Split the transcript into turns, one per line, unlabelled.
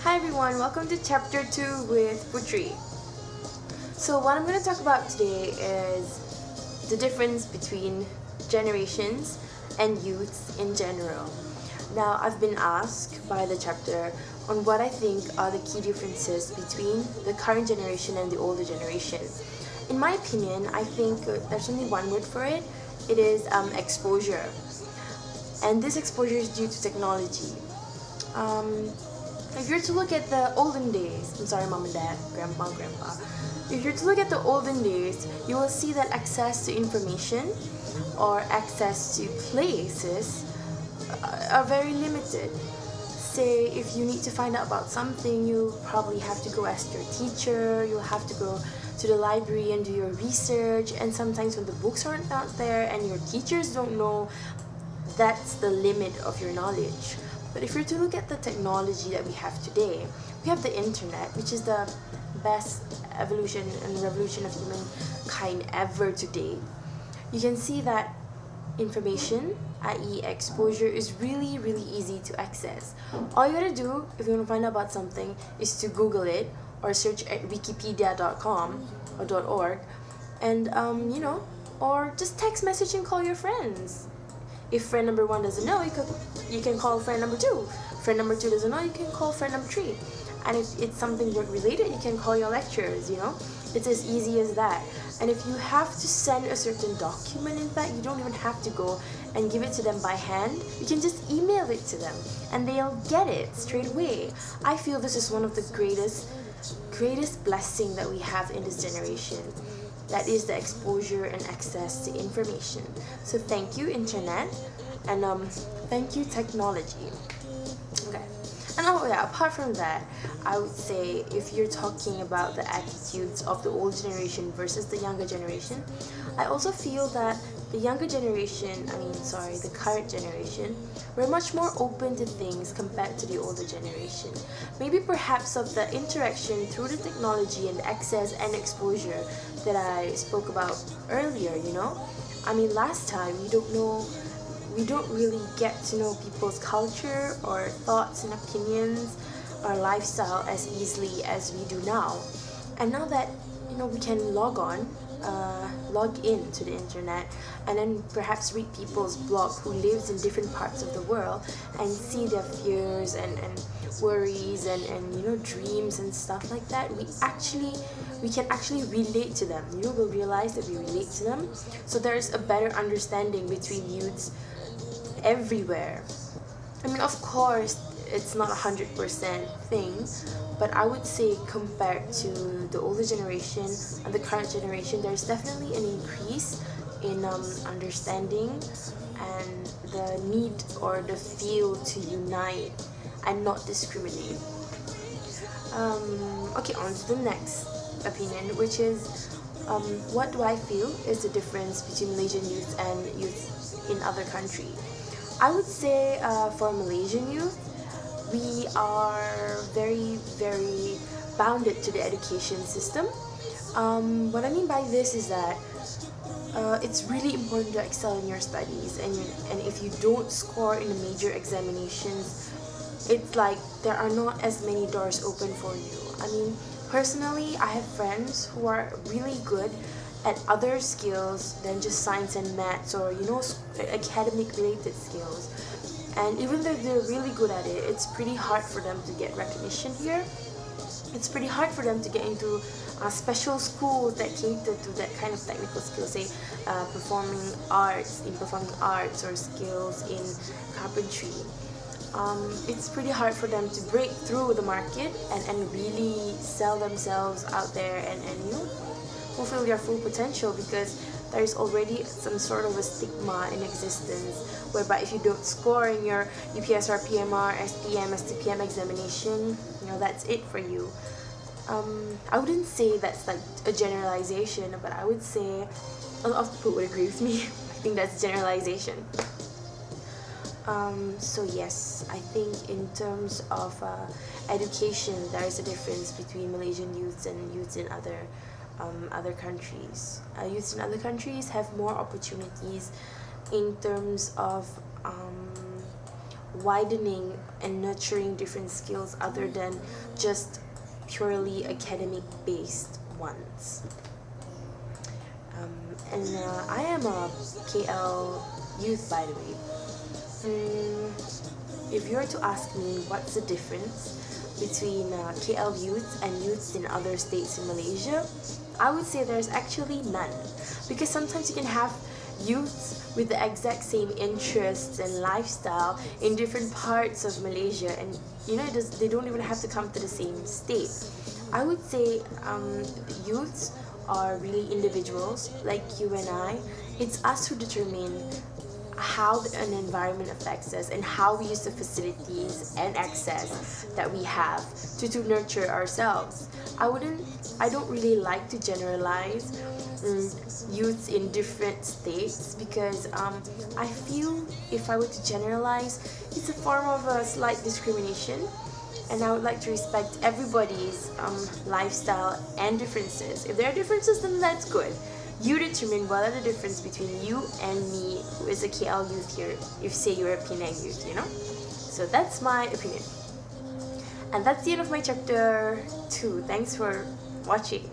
Hi everyone, welcome to chapter 2 with Putri. So what I'm going to talk about today is the difference between generations and youths in general. Now I've been asked by the chapter on what I think are the key differences between the current generation and the older generation. In my opinion, I think there's only one word for it. It is exposure. And this exposure is due to technology. If you're to look at the olden days, I'm sorry mom and dad, grandpa, if you're to look at the olden days, you will see that access to information or access to places are very limited. Say if you need to find out about something, you probably have to go ask your teacher, you'll have to go to the library and do your research, and sometimes when the books aren't out there and your teachers don't know, that's the limit of your knowledge. But if you're to look at the technology that we have today, we have the internet, which is the best evolution and revolution of humankind ever to date. You can see that information, i.e. exposure, is really really easy to access. All you gotta do if you want to find out about something is to Google it or search at wikipedia.com or .org, and or just text message and call your friends. If friend number 1 doesn't know, you can call friend number 2. Friend number 2 doesn't know, you can call friend number 3. And if it's something work related, you can call your lecturers, It's as easy as that. And if you have to send a certain document, in fact, you don't even have to go and give it to them by hand. You can just email it to them and they'll get it straight away. I feel this is one of the greatest blessing that we have in this generation. That is the exposure and access to information. So thank you, internet, and thank you, technology. Okay. And apart from that, I would say if you're talking about the attitudes of the old generation versus the younger generation, I also feel that the the current generation, we're much more open to things compared to the older generation. Maybe perhaps of the interaction through the technology and access and exposure that I spoke about earlier, last time we don't really get to know people's culture or thoughts and opinions or lifestyle as easily as we do now. And now that we can log in to the internet and then perhaps read people's blog who lives in different parts of the world and see their fears and worries and dreams and stuff like that, we can actually relate to them. We'll realize that we relate to them. So there's a better understanding between youths everywhere. Of course, it's not 100% thing, but I would say compared to the older generation and the current generation, there's definitely an increase in understanding and the need or the feel to unite and not discriminate. Okay, on to the next opinion, which is what do I feel is the difference between Malaysian youth and youth in other countries. I would say for Malaysian youth, we are very, very bounded to the education system. What I mean by this is that it's really important to excel in your studies, and if you don't score in the major examinations, it's like there are not as many doors open for you. Personally, I have friends who are really good at other skills than just science and maths or academic related skills. And even though they're really good at it, it's pretty hard for them to get recognition here. It's pretty hard for them to get into special schools that cater to that kind of technical skills, say performing arts or skills in carpentry. It's pretty hard for them to break through the market and really sell themselves out there and fulfill their full potential, because there is already some sort of a stigma in existence whereby if you don't score in your UPSR, PMR, SPM, STPM examination, that's it for you. I wouldn't say that's like a generalization, but I would say a lot of people would agree with me. I think that's generalization. So yes, I think in terms of education, there is a difference between Malaysian youths and youths in other countries. Youths in other countries have more opportunities in terms of widening and nurturing different skills other than just purely academic based ones. I am a KL youth, by the way. If you were to ask me what's the difference between KL youths and youths in other states in Malaysia, I would say there's actually none. Because sometimes you can have youths with the exact same interests and lifestyle in different parts of Malaysia, and they don't even have to come to the same state. I would say youths are really individuals like you and I. It's us who determine how an environment affects us and how we use the facilities and access that we have to nurture ourselves. I don't really like to generalize youths in different states, because I feel if I were to generalize, it's a form of a slight discrimination, and I would like to respect everybody's lifestyle and differences. If there are differences, then that's good. You determine what are the difference between you and me, who is a KL youth here, if say you're a Penang youth, So that's my opinion. And that's the end of my chapter 2. Thanks for watching.